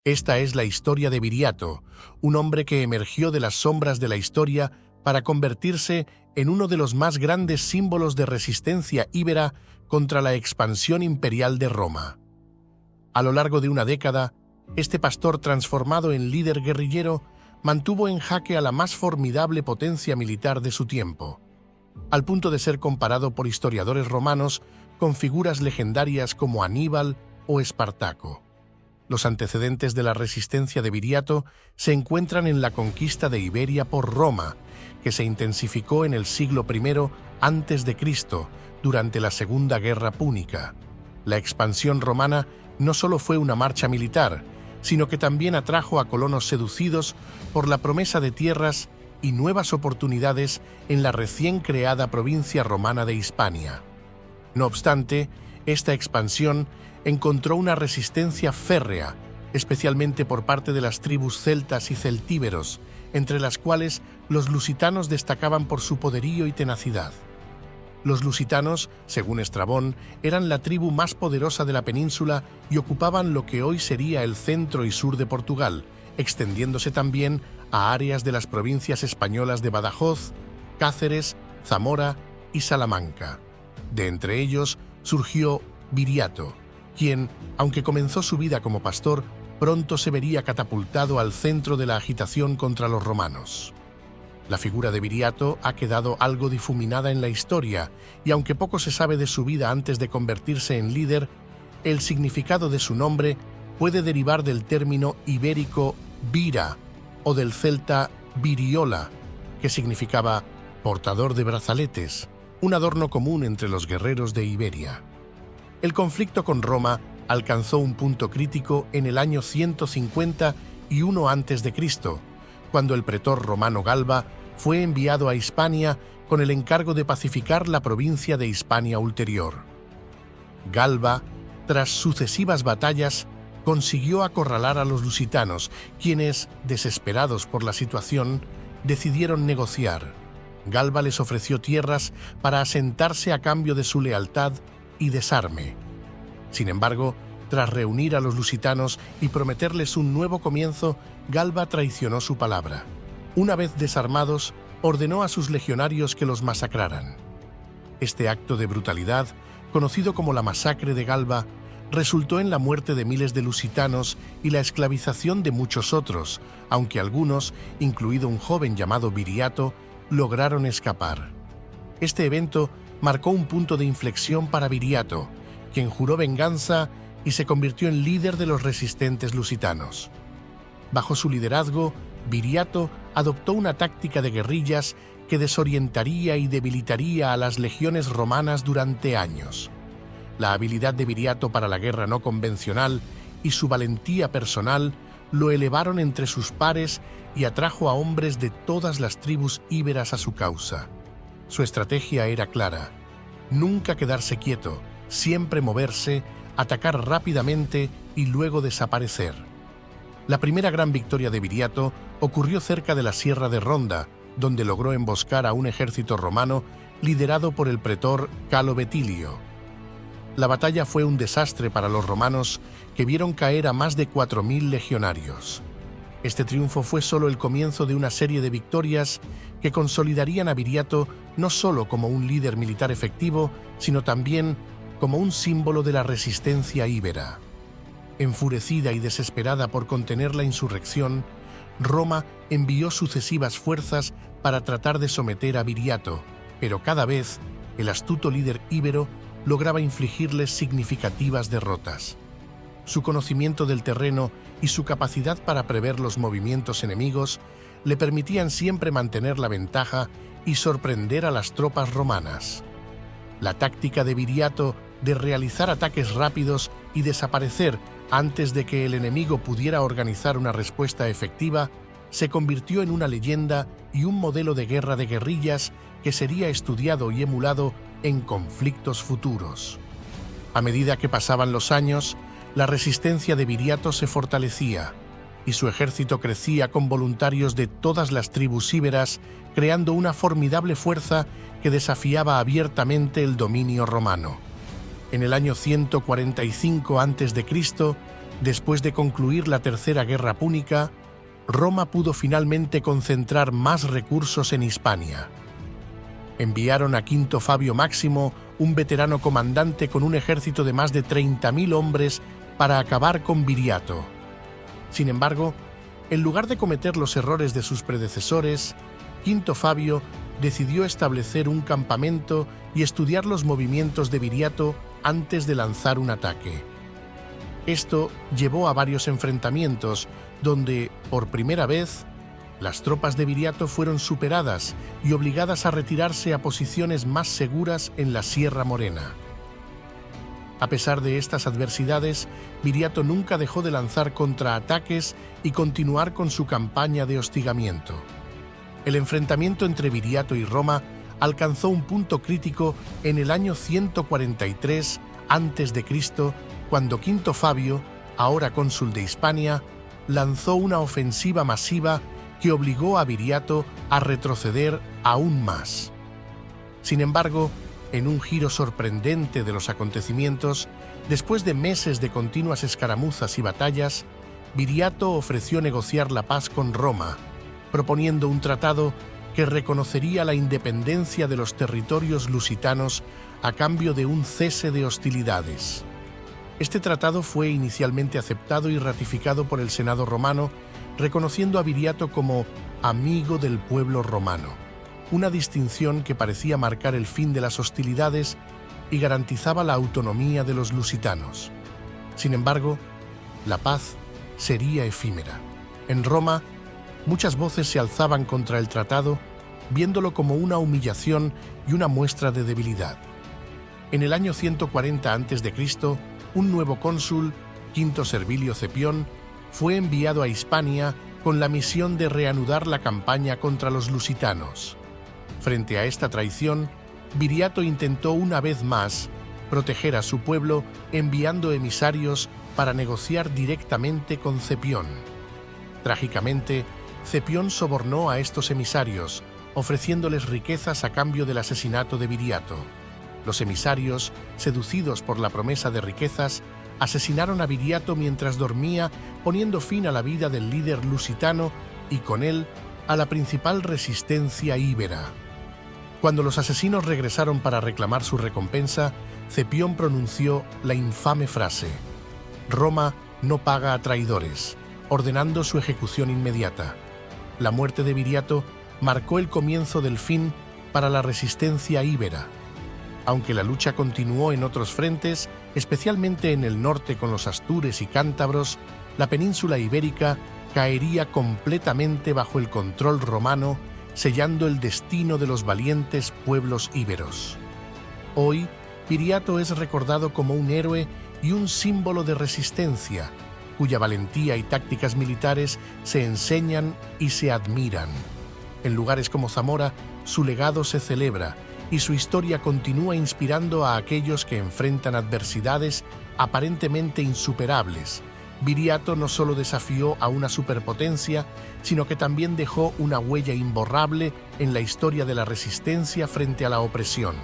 Esta es la historia de Viriato, un hombre que emergió de las sombras de la historia para convertirse en uno de los más grandes símbolos de resistencia íbera contra la expansión imperial de Roma. A lo largo de una década, este pastor transformado en líder guerrillero mantuvo en jaque a la más formidable potencia militar de su tiempo, al punto de ser comparado por historiadores romanos con figuras legendarias como Aníbal o Espartaco. Los antecedentes de la resistencia de Viriato se encuentran en la conquista de Iberia por Roma, que se intensificó en el siglo I a.C., durante la Segunda Guerra Púnica. La expansión romana no solo fue una marcha militar, sino que también atrajo a colonos seducidos por la promesa de tierras y nuevas oportunidades en la recién creada provincia romana de Hispania. No obstante, esta expansión encontró una resistencia férrea, especialmente por parte de las tribus celtas y celtíberos, entre las cuales los lusitanos destacaban por su poderío y tenacidad. Los lusitanos, según Estrabón, eran la tribu más poderosa de la península y ocupaban lo que hoy sería el centro y sur de Portugal, extendiéndose también a áreas de las provincias españolas de Badajoz, Cáceres, Zamora y Salamanca. De entre ellos surgió Viriato, quien, aunque comenzó su vida como pastor, pronto se vería catapultado al centro de la agitación contra los romanos. La figura de Viriato ha quedado algo difuminada en la historia, y aunque poco se sabe de su vida antes de convertirse en líder, el significado de su nombre puede derivar del término ibérico vira o del celta viriola, que significaba portador de brazaletes, un adorno común entre los guerreros de Iberia. El conflicto con Roma alcanzó un punto crítico en el año 151 a.C., cuando el pretor romano Galba fue enviado a Hispania con el encargo de pacificar la provincia de Hispania Ulterior. Galba, tras sucesivas batallas, consiguió acorralar a los lusitanos, quienes, desesperados por la situación, decidieron negociar. Galba les ofreció tierras para asentarse a cambio de su lealtad y desarme. Sin embargo, tras reunir a los lusitanos y prometerles un nuevo comienzo, Galba traicionó su palabra. Una vez desarmados, ordenó a sus legionarios que los masacraran. Este acto de brutalidad, conocido como la masacre de Galba, resultó en la muerte de miles de lusitanos y la esclavización de muchos otros, aunque algunos, incluido un joven llamado Viriato, lograron escapar. Este evento marcó un punto de inflexión para Viriato, quien juró venganza y se convirtió en líder de los resistentes lusitanos. Bajo su liderazgo, Viriato adoptó una táctica de guerrillas que desorientaría y debilitaría a las legiones romanas durante años. La habilidad de Viriato para la guerra no convencional y su valentía personal lo elevaron entre sus pares y atrajo a hombres de todas las tribus íberas a su causa. Su estrategia era clara: nunca quedarse quieto, siempre moverse, atacar rápidamente y luego desaparecer. La primera gran victoria de Viriato ocurrió cerca de la Sierra de Ronda, donde logró emboscar a un ejército romano liderado por el pretor Calo Betilio. La batalla fue un desastre para los romanos, que vieron caer a más de 4.000 legionarios. Este triunfo fue solo el comienzo de una serie de victorias que consolidarían a Viriato no solo como un líder militar efectivo, sino también como un símbolo de la resistencia íbera. Enfurecida y desesperada por contener la insurrección, Roma envió sucesivas fuerzas para tratar de someter a Viriato, pero cada vez el astuto líder íbero lograba infligirles significativas derrotas. Su conocimiento del terreno y su capacidad para prever los movimientos enemigos le permitían siempre mantener la ventaja y sorprender a las tropas romanas. La táctica de Viriato de realizar ataques rápidos y desaparecer antes de que el enemigo pudiera organizar una respuesta efectiva se convirtió en una leyenda y un modelo de guerra de guerrillas que sería estudiado y emulado en conflictos futuros. A medida que pasaban los años, la resistencia de Viriato se fortalecía y su ejército crecía con voluntarios de todas las tribus íberas, creando una formidable fuerza que desafiaba abiertamente el dominio romano. En el año 145 a.C., Después de concluir la Tercera Guerra Púnica, Roma pudo finalmente concentrar más recursos en Hispania. Enviaron a Quinto Fabio Máximo, un veterano comandante con un ejército de más de 30.000 hombres, para acabar con Viriato. Sin embargo, en lugar de cometer los errores de sus predecesores, Quinto Fabio decidió establecer un campamento y estudiar los movimientos de Viriato antes de lanzar un ataque. Esto llevó a varios enfrentamientos donde, por primera vez, las tropas de Viriato fueron superadas y obligadas a retirarse a posiciones más seguras en la Sierra Morena. A pesar de estas adversidades, Viriato nunca dejó de lanzar contraataques y continuar con su campaña de hostigamiento. El enfrentamiento entre Viriato y Roma alcanzó un punto crítico en el año 143 a.C., cuando Quinto Fabio, ahora cónsul de Hispania, lanzó una ofensiva masiva que obligó a Viriato a retroceder aún más. Sin embargo, en un giro sorprendente de los acontecimientos, después de meses de continuas escaramuzas y batallas, Viriato ofreció negociar la paz con Roma, proponiendo un tratado que reconocería la independencia de los territorios lusitanos a cambio de un cese de hostilidades. Este tratado fue inicialmente aceptado y ratificado por el Senado romano, reconociendo a Viriato como amigo del pueblo romano, una distinción que parecía marcar el fin de las hostilidades y garantizaba la autonomía de los lusitanos. Sin embargo, la paz sería efímera. En Roma, muchas voces se alzaban contra el tratado, viéndolo como una humillación y una muestra de debilidad. En el año 140 a.C., un nuevo cónsul, Quinto Servilio Cepión, fue enviado a Hispania con la misión de reanudar la campaña contra los lusitanos. Frente a esta traición, Viriato intentó una vez más proteger a su pueblo enviando emisarios para negociar directamente con Cepión. Trágicamente, Cepión sobornó a estos emisarios, ofreciéndoles riquezas a cambio del asesinato de Viriato. Los emisarios, seducidos por la promesa de riquezas, asesinaron a Viriato mientras dormía, poniendo fin a la vida del líder lusitano y con él a la principal resistencia íbera. Cuando los asesinos regresaron para reclamar su recompensa, Cepión pronunció la infame frase: «Roma no paga a traidores», ordenando su ejecución inmediata. La muerte de Viriato marcó el comienzo del fin para la resistencia íbera. Aunque la lucha continuó en otros frentes, especialmente en el norte con los astures y cántabros, la península ibérica caería completamente bajo el control romano, sellando el destino de los valientes pueblos íberos. Hoy, Viriato es recordado como un héroe y un símbolo de resistencia, cuya valentía y tácticas militares se enseñan y se admiran. En lugares como Zamora, su legado se celebra y su historia continúa inspirando a aquellos que enfrentan adversidades aparentemente insuperables. Viriato no solo desafió a una superpotencia, sino que también dejó una huella imborrable en la historia de la resistencia frente a la opresión.